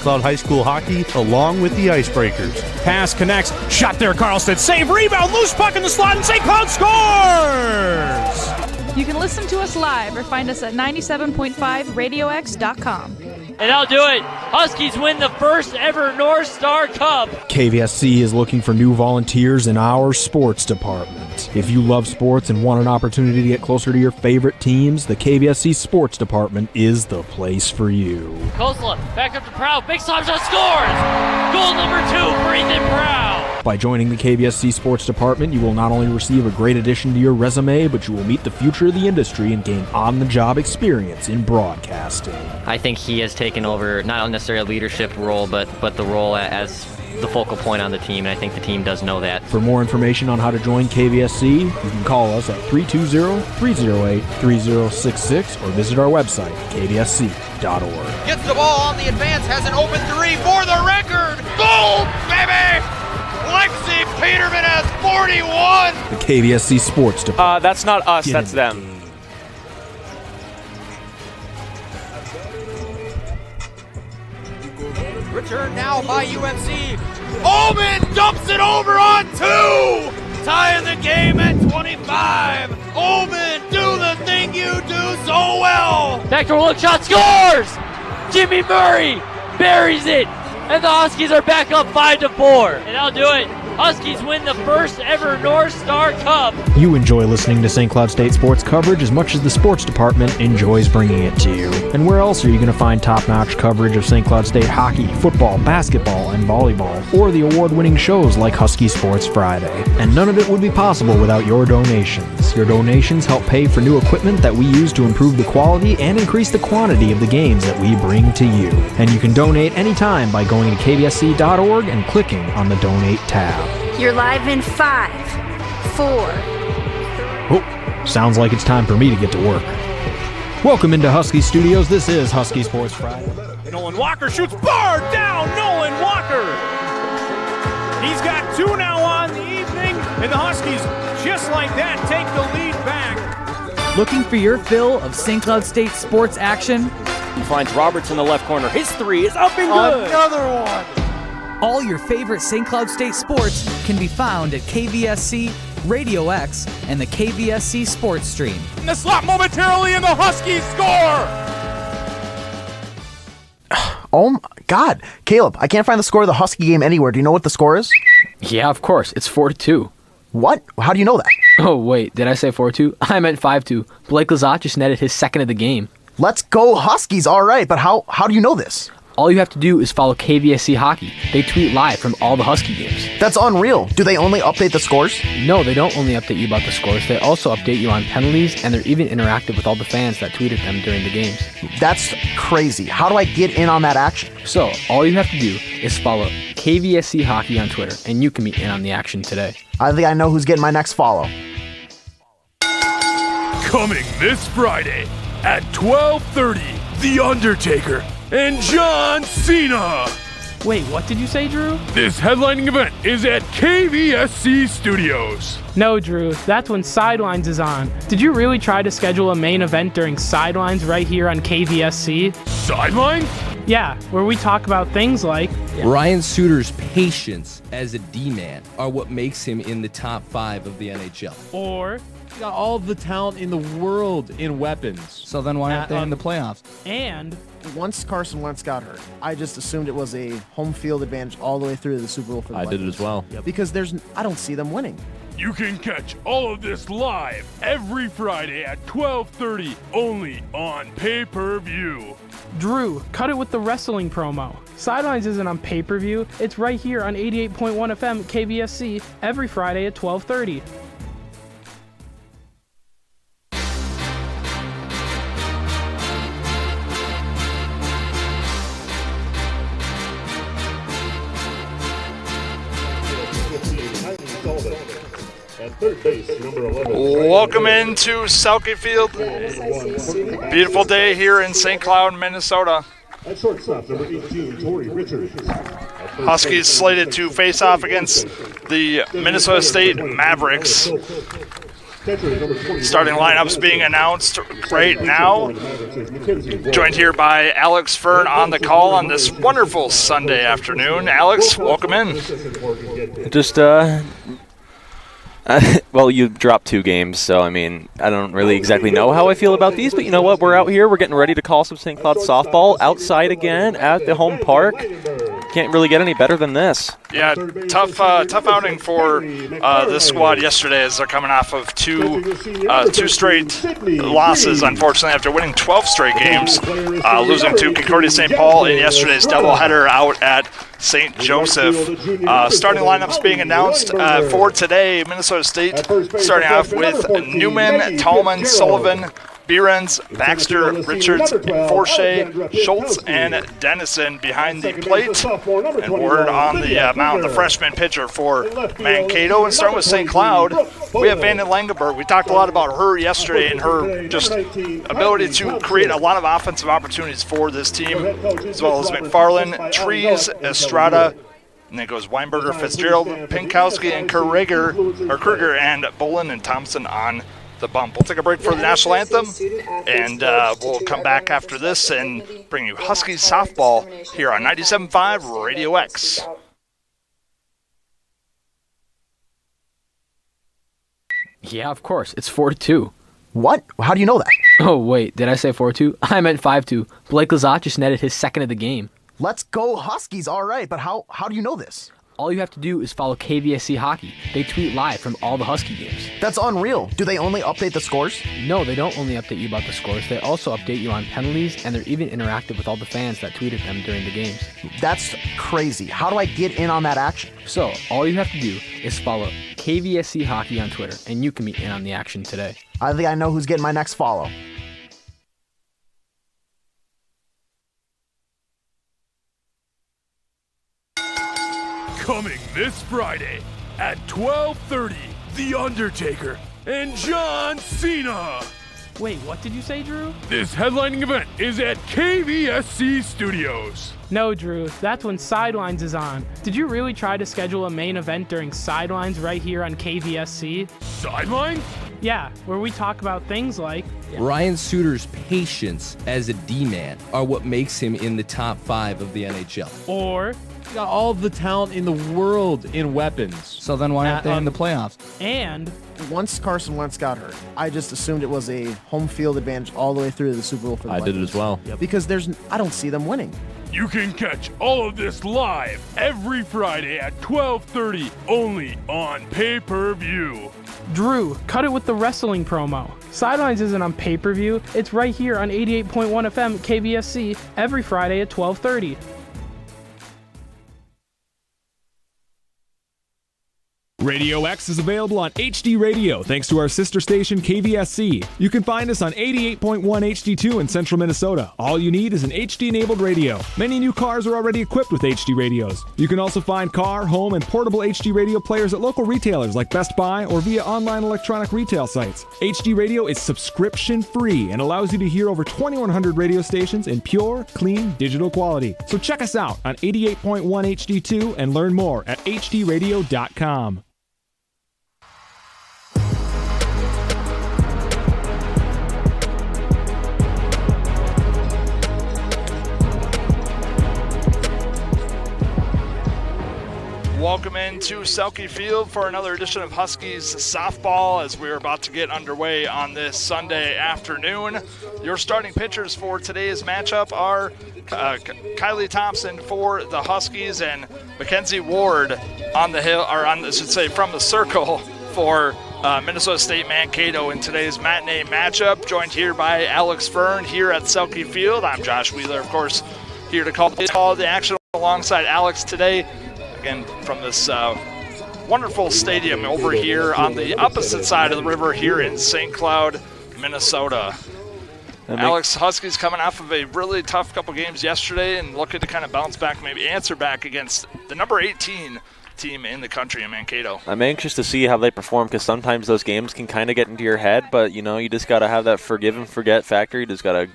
Cloud High School hockey along with the Icebreakers. Pass connects. Shot there, Carlson. Save, rebound, loose puck in the slot, and St. Cloud scores! You can listen to us live or find us at 97.5radiox.com. And I'll do it. Huskies win the first ever North Star Cup. KVSC is looking for new volunteers in our sports department. If you love sports and want an opportunity to get closer to your favorite teams, the KVSC sports department is the place for you. Kosla, back up to Proud. Big slap shot, scores! Goal number 2 for Ethan Proud. By joining the KVSC sports department, you will not only receive a great addition to your resume, but you will meet the future of the industry and gain on-the-job experience in broadcasting. I think he has taken over not necessarily a leadership role, but the role as the focal point on the team, and I think the team does know that. For more information on how to join KVSC, you can call us at 320-308-3066 or visit our website, kvsc.org. Gets the ball on the advance, has an open 3 for the record. Goal, baby! Lexi Peterman has 41! The KVSC Sports Department. That's not us, that's them. Return now by UMC. Omen dumps it over on 2! Tying the game at 25. Omen, do the thing you do so well. Backdoor look shot, scores! Jimmy Murray buries it. And the Huskies are back up 5-4. And I'll do it. Huskies win the first ever North Star Cup. You enjoy listening to St. Cloud State sports coverage as much as the sports department enjoys bringing it to you. And where else are you going to find top-notch coverage of St. Cloud State hockey, football, basketball, and volleyball, or the award-winning shows like Husky Sports Friday? And none of it would be possible without your donations. Your donations help pay for new equipment that we use to improve the quality and increase the quantity of the games that we bring to you. And you can donate anytime by going to kvsc.org and clicking on the Donate tab. You're live in 5, 4. Oh, sounds like it's time for me to get to work. Welcome into Husky Studios. This is Husky Sports Friday. Nolan Walker shoots, bar down, Nolan Walker! He's got 2 now on the evening, and the Huskies, just like that, take the lead back. Looking for your fill of St. Cloud State sports action? He finds Roberts in the left corner. His 3 is up and good! Another one! All your favorite St. Cloud State sports can be found at KVSC, Radio X, and the KVSC Sports Stream. In the slot momentarily, and the Huskies score! Oh my God, Caleb, I can't find the score of the Husky game anywhere. Do you know what the score is? Yeah, of course. It's 4-2. What? How do you know that? Oh, wait. Did I say 4-2? I meant 5-2. Blake Lazat just netted his second of the game. Let's go Huskies. All right, but how do you know this? All you have to do is follow KVSC Hockey. They tweet live from all the Husky games. That's unreal. Do they only update the scores? No, they don't only update you about the scores. They also update you on penalties, and they're even interactive with all the fans that tweeted them during the games. That's crazy. How do I get in on that action? So, all you have to do is follow KVSC Hockey on Twitter, and you can be in on the action today. I think I know who's getting my next follow. Coming this Friday at 12:30, The Undertaker and John Cena. Wait, what did you say, Drew? This headlining event is at KVSC Studios. No, Drew, that's when Sidelines is on. Did you really try to schedule a main event during Sidelines right here on KVSC? Sidelines? Yeah, where we talk about things like... Ryan Suter's patience as a D-man are what makes him in the top 5 of the NHL. Or... got all of the talent in the world in weapons. So then why aren't they in the playoffs? And once Carson Wentz got hurt, I just assumed it was a home field advantage all the way through to the Super Bowl for the Vikings. I did it as well. Because I don't see them winning. You can catch all of this live every Friday at 12:30, only on pay-per-view. Drew, cut it with the wrestling promo. Sidelines isn't on pay-per-view. It's right here on 88.1 FM KVSC every Friday at 12:30. Welcome into Southgate Field. Beautiful day here in St. Cloud, Minnesota. Huskies slated to face off against the Minnesota State Mavericks. Starting lineups being announced right now. Joined here by Alex Fern on the call on this wonderful Sunday afternoon. Alex, welcome in. Just, well, you dropped 2 games, so, I mean, I don't really exactly know how I feel about these, but you know what? We're out here. We're getting ready to call some St. Cloud softball outside again at the home park. Can't really get any better than this. Yeah, tough outing for this squad yesterday as they're coming off of two straight losses, unfortunately, after winning 12 straight games, losing to Concordia St. Paul in yesterday's doubleheader out at St. Joseph. Starting lineups being announced for today. Minnesota State starting off with Newman, Tallman, Sullivan, Behrens, Baxter, Richards, Forshey, Schultz, and Dennison behind the plate. And Ward on the mound, the freshman pitcher for Mankato. And starting with St. Cloud, we have Vanden Langenberg. We talked a lot about her yesterday and her just ability to create a lot of offensive opportunities for this team, as well as McFarland, Trees, Estrada, and then it goes Weinberger, Fitzgerald, Pinkowski, and Kruger, and Bolin and Thompson on the bump. We'll take a break for the national anthem, and we'll come back after this and bring you Huskies softball here on 97.5 Radio X. Yeah, of course. It's 4-2. What? How do you know that? Oh, wait. Did I say 4-2? I meant 5-2. Blake Lazat just netted his second of the game. Let's go Huskies. All right, but how do you know this? All you have to do is follow KVSC Hockey. They tweet live from all the Husky games. That's unreal. Do they only update the scores? No, they don't only update you about the scores. They also update you on penalties, and they're even interactive with all the fans that tweeted them during the games. That's crazy. How do I get in on that action? So, all you have to do is follow KVSC Hockey on Twitter, and you can be in on the action today. I think I know who's getting my next follow. Coming this Friday at 12:30, The Undertaker and John Cena. Wait, what did you say, Drew? This headlining event is at KVSC Studios. No, Drew, that's when Sidelines is on. Did you really try to schedule a main event during Sidelines right here on KVSC? Sidelines? Yeah, where we talk about things like Ryan Suter's patience as a D-man are what makes him in the top 5 of the NHL. Or got all the talent in the world in weapons. So then why aren't they in the playoffs? And once Carson Wentz got hurt, I just assumed it was a home field advantage all the way through to the Super Bowl for the I Vikings. did it as well. Yep. Because I don't see them winning. You can catch all of this live every Friday at 12:30 only on pay-per-view. Drew, cut it with the wrestling promo. Sidelines isn't on pay-per-view. It's right here on 88.1 FM KVSC every Friday at 12:30. Radio X is available on HD Radio thanks to our sister station KVSC. You can find us on 88.1 HD2 in central Minnesota. All you need is an HD-enabled radio. Many new cars are already equipped with HD radios. You can also find car, home, and portable HD radio players at local retailers like Best Buy or via online electronic retail sites. HD Radio is subscription-free and allows you to hear over 2,100 radio stations in pure, clean, digital quality. So check us out on 88.1 HD2 and learn more at hdradio.com. Welcome into Selke Field for another edition of Huskies softball as we're about to get underway on this Sunday afternoon. Your starting pitchers for today's matchup are Kylie Thompson for the Huskies and Mackenzie Ward on the hill, or on, I should say, from the circle for Minnesota State Mankato in today's matinee matchup. Joined here by Alex Fern here at Selke Field. I'm Josh Wheeler, of course, here to call the action alongside Alex today. Again, from this wonderful stadium over here on the opposite side of the river here in St. Cloud, Minnesota. Alex, Huskies coming off of a really tough couple games yesterday and looking to kind of bounce back, maybe answer back against the number 18 team in the country in Mankato. I'm anxious to see how they perform because sometimes those games can kind of get into your head, but, you know, you just got to have that forgive and forget factor. You just got to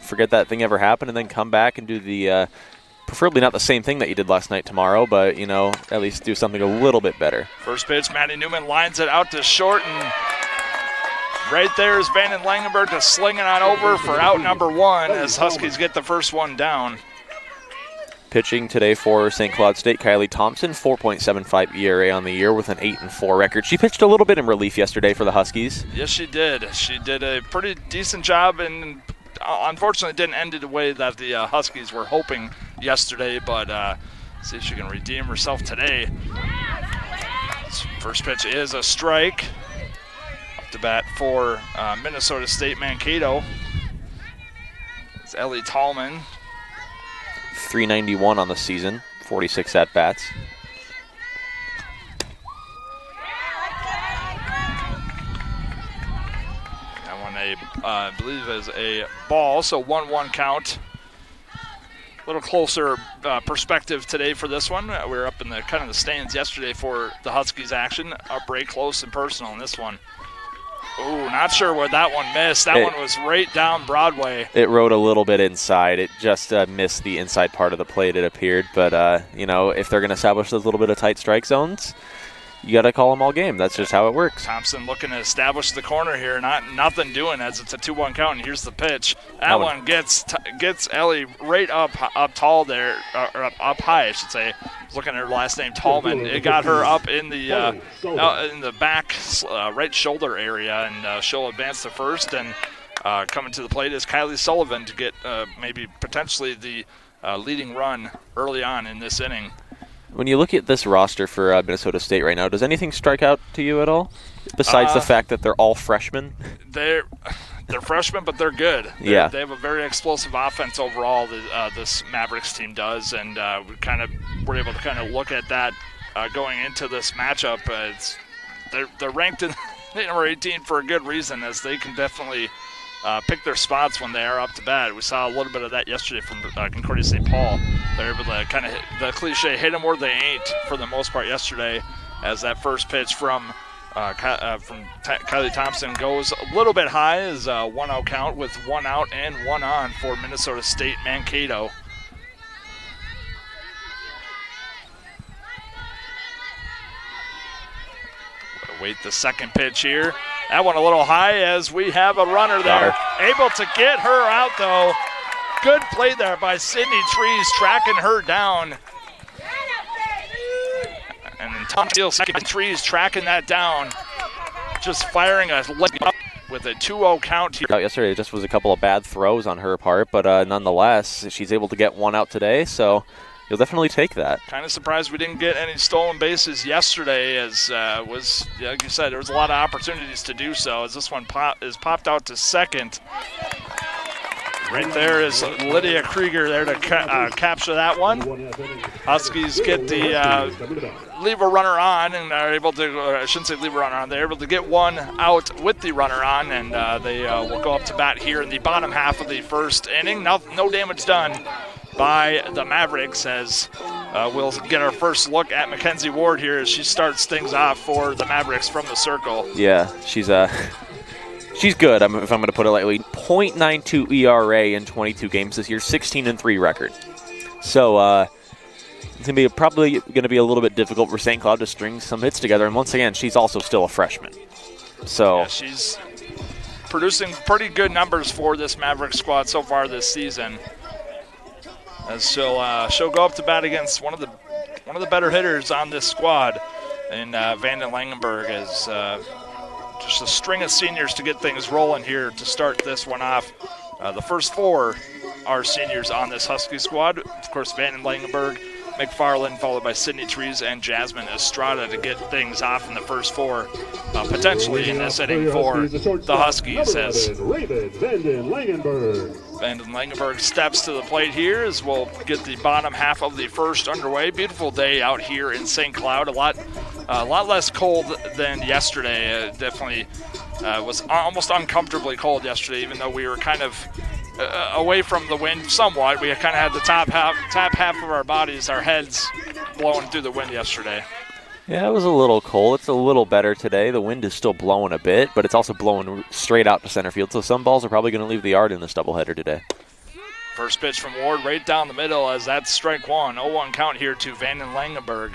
forget that thing ever happened and then come back and do the preferably not the same thing that you did last night tomorrow, but, you know, at least do something a little bit better. First pitch, Maddie Newman lines it out to short, and Right there is Vanden Langenberg just slinging on over for out number 1 as Huskies get the first one down. Pitching today for St. Cloud State, Kylie Thompson, 4.75 ERA on the year with an 8-4 record. She pitched a little bit in relief yesterday for the Huskies. Yes, she did. She did a pretty decent job, and unfortunately didn't end it the way that the Huskies were hoping yesterday, but see if she can redeem herself today. First pitch is a strike. Up to bat for Minnesota State Mankato. It's Ellie Tallman. 391 on the season, 46 at-bats. That one, I believe, is a ball, so 1-1 count. A little closer perspective today for this one. We were up in the kind of the stands yesterday for the Huskies action. Up right close and personal in this one. Ooh, not sure where that one missed. That one was right down Broadway. It rode a little bit inside. It just missed the inside part of the plate, it appeared. But, you know, if they're going to establish those little bit of tight strike zones, you got to call them all game. That's just how it works. Thompson looking to establish the corner here. Nothing doing as it's a 2-1 count, and here's the pitch. That one gets Ellie right up tall there, or up high, I should say. Looking at her last name, Tallman. It got her up in the back right shoulder area, and she'll advance to first. And coming to the plate is Kylie Sullivan to get maybe potentially the leading run early on in this inning. When you look at this roster for Minnesota State right now, does anything strike out to you at all? Besides the fact that they're all freshmen? They're freshmen, but they're good. They have a very explosive offense overall, this Mavericks team does, and we were able to kind of look at that going into this matchup. They're ranked in number 18 for a good reason, as they can definitely pick their spots when they are up to bat. We saw a little bit of that yesterday from Concordia St. Paul. They're able to kind of hit the cliche, hit them where they ain't for the most part yesterday, as that first pitch from Kylie Thompson goes a little bit high, as a 1-0 count with 1 out and 1 on for Minnesota State Mankato. Wait the second pitch here. That one a little high, as we have a runner there. Able to get her out, though. Good play there by Sydney Trees, tracking her down. And then Tom Steele, second Trees, tracking that down. Just firing a leg up with a 2-0 count here. Yesterday, it just was a couple of bad throws on her part, but nonetheless, she's able to get 1 out today, so you'll definitely take that. Kind of surprised we didn't get any stolen bases yesterday, as like you said, there was a lot of opportunities to do so, as this one is popped out to second. Right there is Lydia Krieger there to capture that one. Huskies get the leave a runner on, and are able to, I shouldn't say leave a runner on, they're able to get 1 out with the runner on, and they will go up to bat here in the bottom half of the first inning. No damage done by the Mavericks, as we'll get our first look at Mackenzie Ward here as she starts things off for the Mavericks from the circle. Yeah, she's good, if I'm going to put it lightly. .92 ERA in 22 games this year, 16-3 record. So it's probably going to be a little bit difficult for St. Cloud to string some hits together. And once again, she's also still a freshman. So yeah, she's producing pretty good numbers for this Maverick squad so far this season, as she'll go up to bat against one of the better hitters on this squad, and Vanden Langenberg is just a string of seniors to get things rolling here to start this one off. The first 4 are seniors on this Husky squad. Of course, Vanden Langenberg, McFarland, followed by Sydney Trees and Jasmine Estrada to get things off in the first 4, potentially in this inning for the Huskies. As Vanden Langenberg steps to the plate here, as we'll get the bottom half of the first underway. Beautiful day out here in St. Cloud. A lot less cold than yesterday. It definitely was almost uncomfortably cold yesterday, even though we were kind of away from the wind somewhat. We kind of had the top half of our bodies, our heads, blowing through the wind yesterday. Yeah, it was a little cold. It's a little better today. The wind is still blowing a bit, but it's also blowing straight out to center field, so some balls are probably going to leave the yard in this doubleheader today. First pitch from Ward right down the middle, as that's strike 1. 0-1 count here to Vanden Langenberg.